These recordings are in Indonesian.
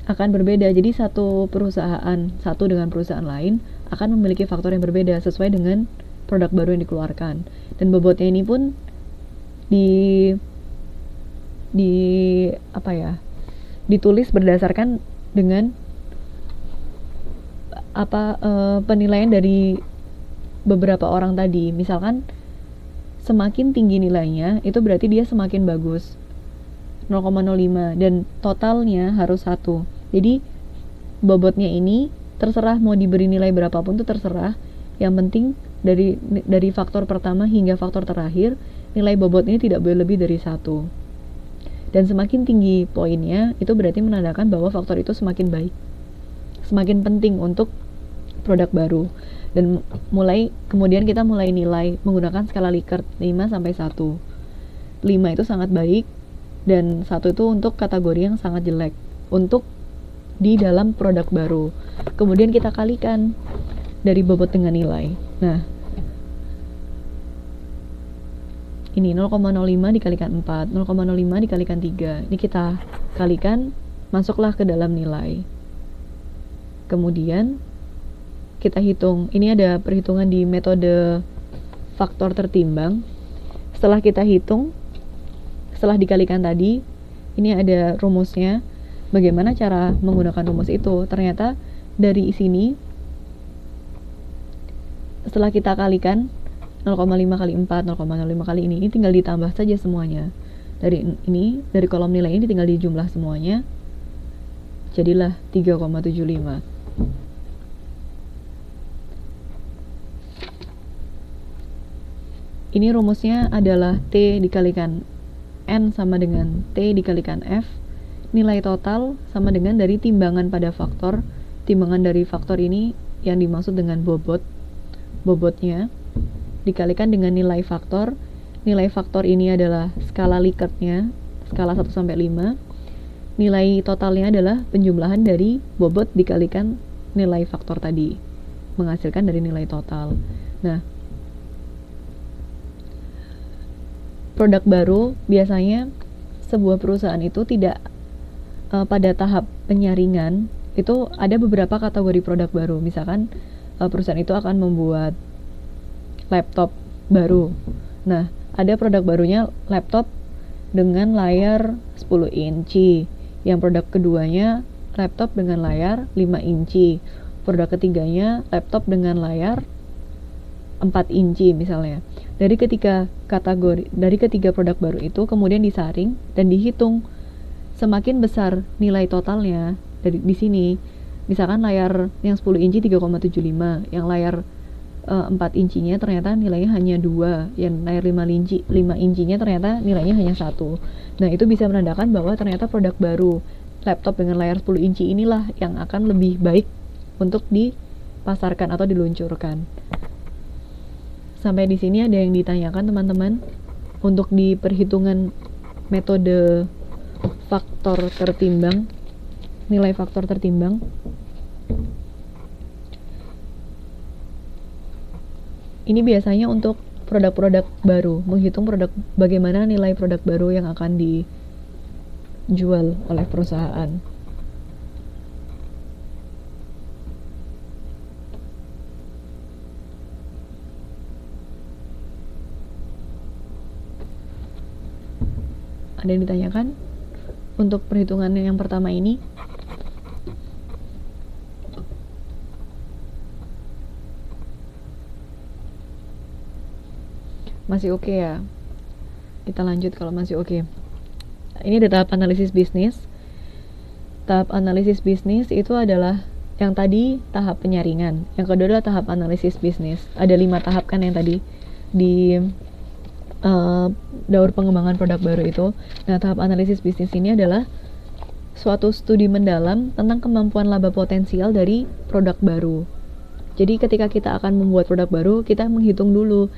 akan berbeda. Jadi satu dengan perusahaan lain akan memiliki faktor yang berbeda sesuai dengan produk baru yang dikeluarkan. Dan bobotnya ini pun ditulis berdasarkan dengan penilaian dari beberapa orang tadi. Misalkan semakin tinggi nilainya itu berarti dia semakin bagus, 0,05, dan totalnya harus 1. Jadi bobotnya ini terserah mau diberi nilai berapapun itu terserah. Yang penting dari faktor pertama hingga faktor terakhir nilai bobot ini tidak boleh lebih dari 1. Dan semakin tinggi poinnya itu berarti menandakan bahwa faktor itu semakin baik, semakin penting untuk produk baru. Dan kemudian kita mulai nilai menggunakan skala Likert 5 sampai 1. 5 itu sangat baik dan 1 itu untuk kategori yang sangat jelek untuk di dalam produk baru. Kemudian kita kalikan dari bobot dengan nilai. Nah, ini 0,05 dikalikan 4, 0,05 dikalikan 3. Ini kita kalikan, masuklah ke dalam nilai. Kemudian kita hitung. Ini ada perhitungan di metode faktor tertimbang. Setelah kita hitung, setelah dikalikan tadi, ini ada rumusnya. Bagaimana cara menggunakan rumus itu? Ternyata dari sini, setelah kita kalikan 0,5 kali 4, 0,05 kali ini tinggal ditambah saja semuanya. Dari kolom nilai ini tinggal dijumlah semuanya. Jadilah 3,75. Ini rumusnya adalah T dikalikan N sama dengan T dikalikan F. Nilai total sama dengan dari timbangan pada faktor. Timbangan dari faktor ini yang dimaksud dengan bobotnya dikalikan dengan nilai faktor. Nilai faktor ini adalah skala Likertnya, skala 1 sampai 5. Nilai totalnya adalah penjumlahan dari bobot dikalikan nilai faktor tadi, menghasilkan dari nilai total. Nah, produk baru biasanya sebuah perusahaan itu tidak pada tahap penyaringan itu ada beberapa kategori produk baru. Misalkan perusahaan itu akan membuat laptop baru. Nah, ada produk barunya laptop dengan layar 10 inci. Yang produk keduanya laptop dengan layar 5 inci. Produk ketiganya laptop dengan layar 4 inci misalnya. Dari ketiga produk baru itu kemudian disaring dan dihitung semakin besar nilai totalnya di sini. Misalkan layar yang 10 inci 3,75, yang layar 4 incinya ternyata nilainya hanya 2, yang layar 5 incinya ternyata nilainya hanya 1. Nah, itu bisa menandakan bahwa ternyata produk baru laptop dengan layar 10 inci inilah yang akan lebih baik untuk dipasarkan atau diluncurkan. Sampai di sini ada yang ditanyakan teman-teman? Untuk di perhitungan metode faktor tertimbang, nilai faktor tertimbang, ini biasanya untuk produk-produk baru, menghitung bagaimana nilai produk baru yang akan dijual oleh perusahaan. Ada yang ditanyakan untuk perhitungan yang pertama ini? Masih oke ya? Kita lanjut kalau masih oke. Ini ada tahap analisis bisnis. Tahap analisis bisnis itu adalah yang tadi tahap penyaringan. Yang kedua adalah tahap analisis bisnis. Ada 5 tahap kan yang tadi di daur pengembangan produk baru itu. Nah, tahap analisis bisnis ini adalah suatu studi mendalam tentang kemampuan laba potensial dari produk baru. Jadi ketika kita akan membuat produk baru, kita menghitung dulu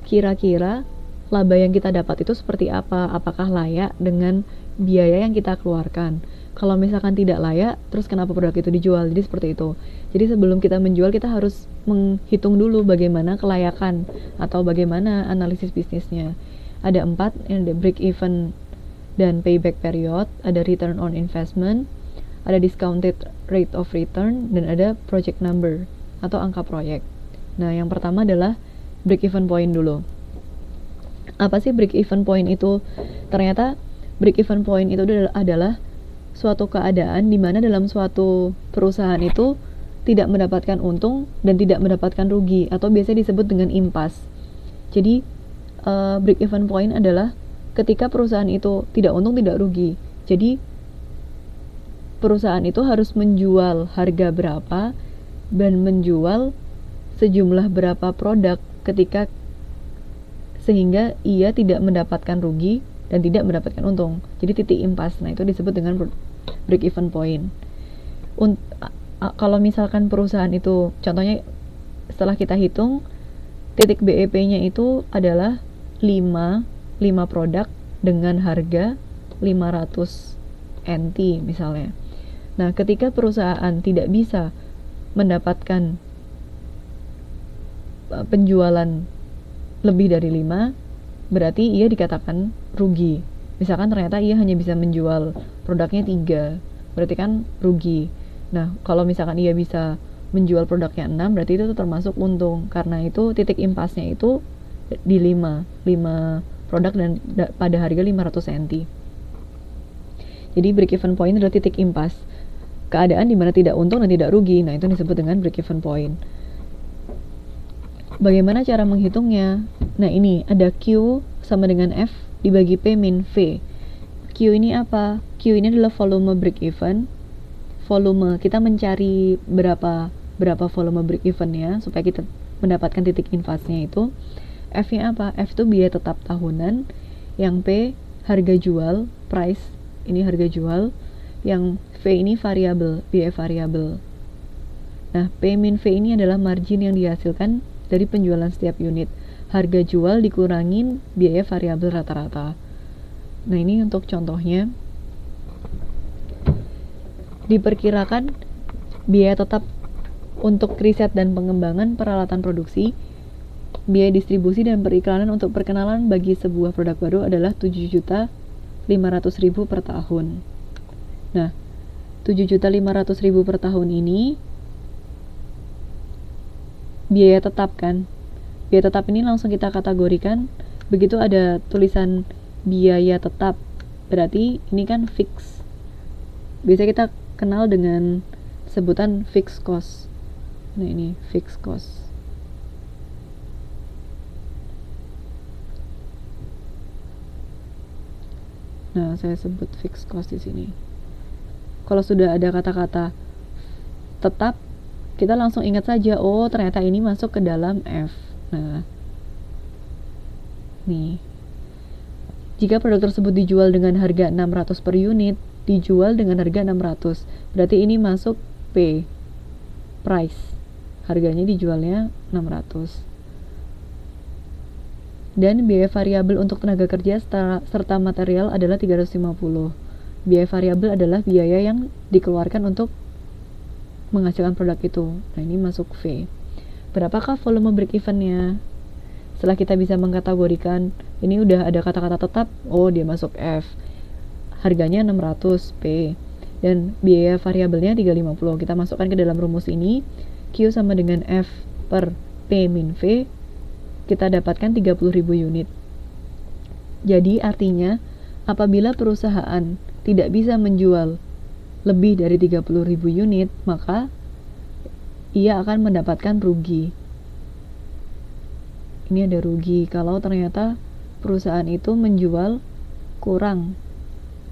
kira-kira laba yang kita dapat itu seperti apa, apakah layak dengan biaya yang kita keluarkan. Kalau misalkan tidak layak, terus kenapa produk itu dijual? Jadi seperti itu. Jadi sebelum kita menjual, kita harus menghitung dulu bagaimana kelayakan atau bagaimana analisis bisnisnya. Ada 4, ada break even dan payback period, ada return on investment, ada discounted rate of return, dan ada project number atau angka proyek. Nah, yang pertama adalah break even point dulu. Apa sih break even point itu? Ternyata break even point itu adalah suatu keadaan di mana dalam suatu perusahaan itu tidak mendapatkan untung dan tidak mendapatkan rugi, atau biasa disebut dengan impasse. Jadi break even point adalah ketika perusahaan itu tidak untung tidak rugi. Jadi perusahaan itu harus menjual harga berapa dan menjual sejumlah berapa produk ketika sehingga ia tidak mendapatkan rugi dan tidak mendapatkan untung. Jadi titik impasse. Nah, itu disebut dengan break even point. Kalau misalkan perusahaan itu, contohnya setelah kita hitung titik BEP-nya itu adalah 5 produk dengan harga 500 NT misalnya. Nah, ketika perusahaan tidak bisa mendapatkan penjualan lebih dari 5, berarti ia dikatakan rugi. Misalkan ternyata ia hanya bisa menjual produknya 3, berarti kan rugi. Nah, kalau misalkan ia bisa menjual produknya 6, berarti itu termasuk untung. Karena itu titik impasse-nya itu di 5 produk dan pada harga 500 NT. Jadi break even point adalah titik impasse. Keadaan di mana tidak untung dan tidak rugi. Nah, itu disebut dengan break even point. Bagaimana cara menghitungnya? Nah, ini ada Q sama dengan F dibagi P min V. Q ini apa? Q ini adalah volume break even. Volume, kita mencari berapa volume break evennya supaya kita mendapatkan titik impasse-nya itu. F-nya apa? F itu biaya tetap tahunan. Yang P harga jual, price, ini harga jual. Yang V ini variabel, biaya variabel. Nah, P min V ini adalah margin yang dihasilkan dari penjualan setiap unit. Harga jual dikurangin biaya variabel rata-rata. Nah, ini untuk contohnya. Diperkirakan biaya tetap untuk riset dan pengembangan peralatan produksi, biaya distribusi dan periklanan untuk perkenalan bagi sebuah produk baru adalah 7.500.000 per tahun. Nah, 7.500.000 per tahun ini biaya tetap kan. Biaya tetap ini langsung kita kategorikan, begitu ada tulisan biaya tetap, berarti ini kan fix. Biasanya kita kenal dengan sebutan fixed cost. Nah, ini fixed cost. Nah, saya sebut fixed cost di sini. Kalau sudah ada kata-kata tetap, kita langsung ingat saja, oh ternyata ini masuk ke dalam F. Nah, nih. Jika produk tersebut dijual dengan harga 600 per unit, dijual dengan harga 600. Berarti ini masuk P, price. Harganya dijualnya 600. Dan biaya variabel untuk tenaga kerja serta material adalah 350. Biaya variabel adalah biaya yang dikeluarkan untuk menghasilkan produk itu. Nah, ini masuk V. Berapakah volume break even-nya? Setelah kita bisa mengkategorikan, ini udah ada kata-kata tetap, oh dia masuk F. Harganya 600 P. Dan biaya variabelnya 350. Kita masukkan ke dalam rumus ini. Q sama dengan F per P min V. Kita dapatkan 30.000 unit. Jadi artinya, apabila perusahaan tidak bisa menjual lebih dari 30.000 unit, maka ia akan mendapatkan rugi. Ini ada rugi kalau ternyata perusahaan itu menjual kurang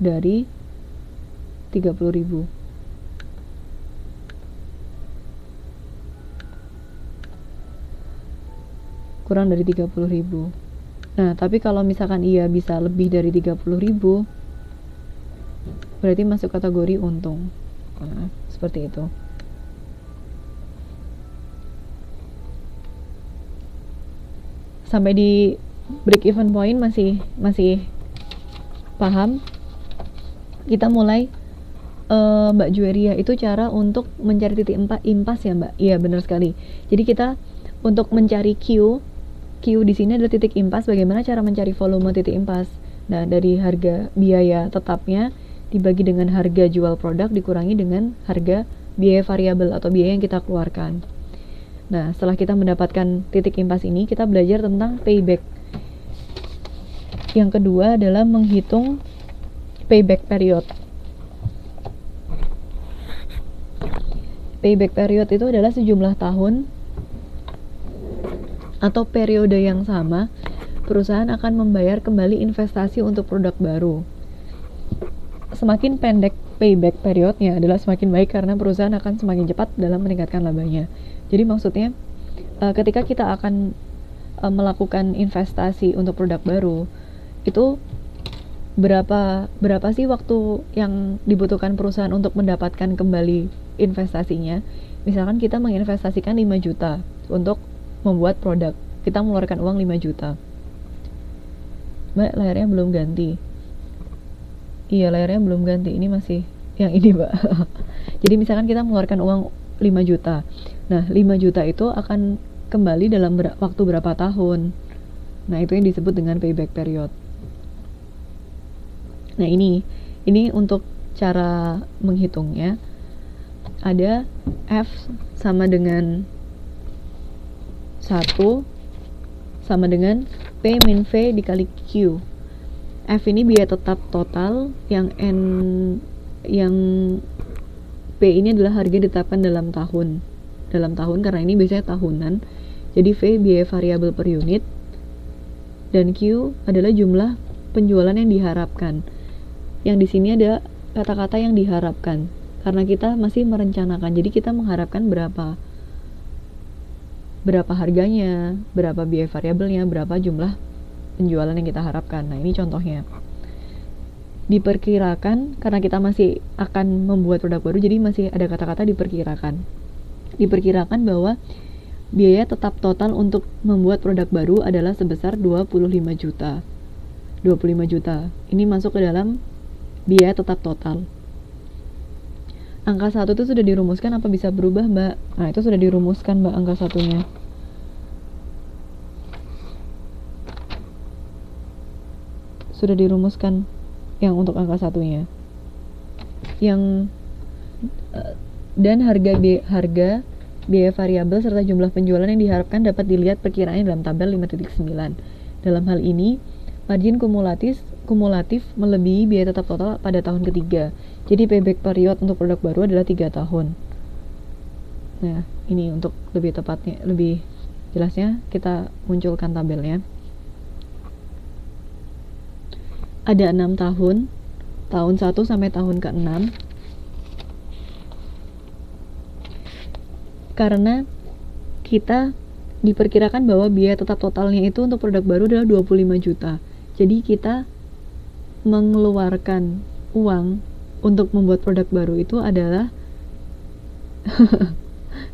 dari 30.000. Kurang dari 30.000. Nah, tapi kalau misalkan ia bisa lebih dari 30.000, berarti masuk kategori untung. Nah, seperti itu. Sampai di break even point masih paham? Kita mulai Mbak Jueria, itu cara untuk mencari titik impasse ya Mbak? Iya, benar sekali. Jadi kita untuk mencari Q di sini adalah titik impasse. Bagaimana cara mencari volume titik impasse? Nah, dari harga biaya tetapnya dibagi dengan harga jual produk dikurangi dengan harga biaya variabel atau biaya yang kita keluarkan. Nah, setelah kita mendapatkan titik impas ini, kita belajar tentang payback. Yang kedua adalah menghitung payback period. Payback period itu adalah sejumlah tahun atau periode yang sama perusahaan akan membayar kembali investasi untuk produk baru. Semakin pendek payback periodnya adalah semakin baik karena perusahaan akan semakin cepat dalam meningkatkan labanya. Jadi maksudnya ketika kita akan melakukan investasi untuk produk baru, itu berapa sih waktu yang dibutuhkan perusahaan untuk mendapatkan kembali investasinya. Misalkan kita menginvestasikan 5 juta untuk membuat produk, kita mengeluarkan uang 5 juta. Mbak, layarnya belum ganti. Iya, layarnya belum ganti, ini masih yang ini, Mbak. Jadi misalkan kita mengeluarkan uang 5 juta. Nah, 5 juta itu akan kembali dalam waktu berapa tahun. Nah, itu yang disebut dengan payback period. Nah, ini untuk cara menghitungnya. Ada F sama dengan 1 sama dengan P min V dikali Q. F ini biaya tetap total, yang P ini adalah harga ditetapkan dalam tahun karena ini biasanya tahunan. Jadi V biaya variabel per unit, dan Q adalah jumlah penjualan yang diharapkan. Yang di sini ada kata-kata yang diharapkan karena kita masih merencanakan. Jadi kita mengharapkan berapa harganya, berapa biaya variabelnya, berapa jumlah penjualan yang kita harapkan. Nah, ini contohnya. Diperkirakan, karena kita masih akan membuat produk baru, jadi masih ada kata-kata diperkirakan. Diperkirakan bahwa biaya tetap total untuk membuat produk baru adalah sebesar 25 juta. 25 juta. Ini masuk ke dalam biaya tetap total. Angka 1 itu sudah dirumuskan, apa bisa berubah, Mbak? Nah, itu sudah dirumuskan, Mbak, angka 1-nya. Sudah dirumuskan yang untuk angka 1-nya. Dan harga biaya variabel serta jumlah penjualan yang diharapkan dapat dilihat perkiraannya dalam tabel 5.9. Dalam hal ini, margin kumulatif melebihi biaya tetap total pada tahun ketiga. Jadi payback period untuk produk baru adalah 3 tahun. Nah, ini untuk lebih tepatnya, lebih jelasnya kita munculkan tabelnya. Ada 6 tahun 1 sampai tahun ke-6. Karena kita diperkirakan bahwa biaya tetap totalnya itu untuk produk baru adalah 25 juta. Jadi kita mengeluarkan uang untuk membuat produk baru itu adalah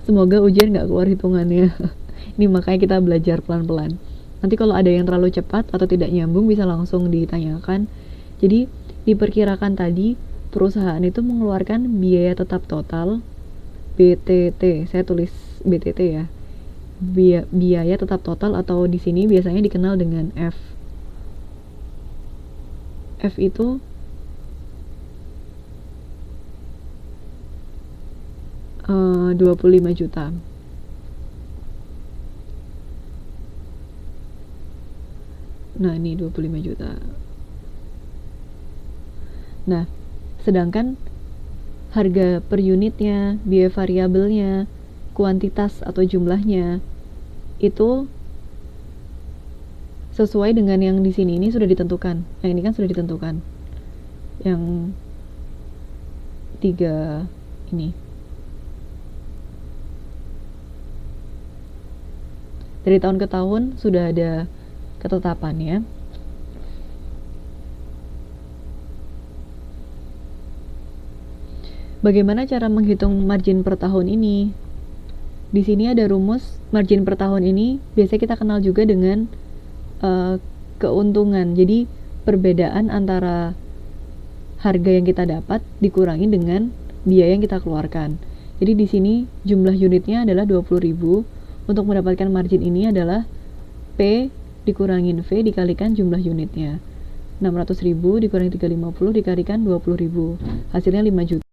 semoga ujian gak keluar hitungannya. Ini makanya kita belajar pelan-pelan. Nanti kalau ada yang terlalu cepat atau tidak nyambung bisa langsung ditanyakan. Jadi diperkirakan tadi perusahaan itu mengeluarkan biaya tetap total BTT. Saya tulis BTT ya. Biaya tetap total atau di sini biasanya dikenal dengan F. F itu uh, 25 juta. Nah, ini 25 juta. Nah, sedangkan harga per unitnya, biaya variabelnya, kuantitas atau jumlahnya itu sesuai dengan yang di sini. Ini sudah ditentukan. Yang ini kan sudah ditentukan. Yang 3 ini. Dari tahun ke tahun sudah ada ketetapannya. Bagaimana cara menghitung margin per tahun ini? Di sini ada rumus margin per tahun ini. Biasanya kita kenal juga dengan keuntungan. Jadi perbedaan antara harga yang kita dapat dikurangi dengan biaya yang kita keluarkan. Jadi di sini jumlah unitnya adalah 20.000. Untuk mendapatkan margin ini adalah P dikurangin V dikalikan jumlah unitnya. 600.000 dikurangi 350 dikalikan 20.000, hasilnya 5 juta.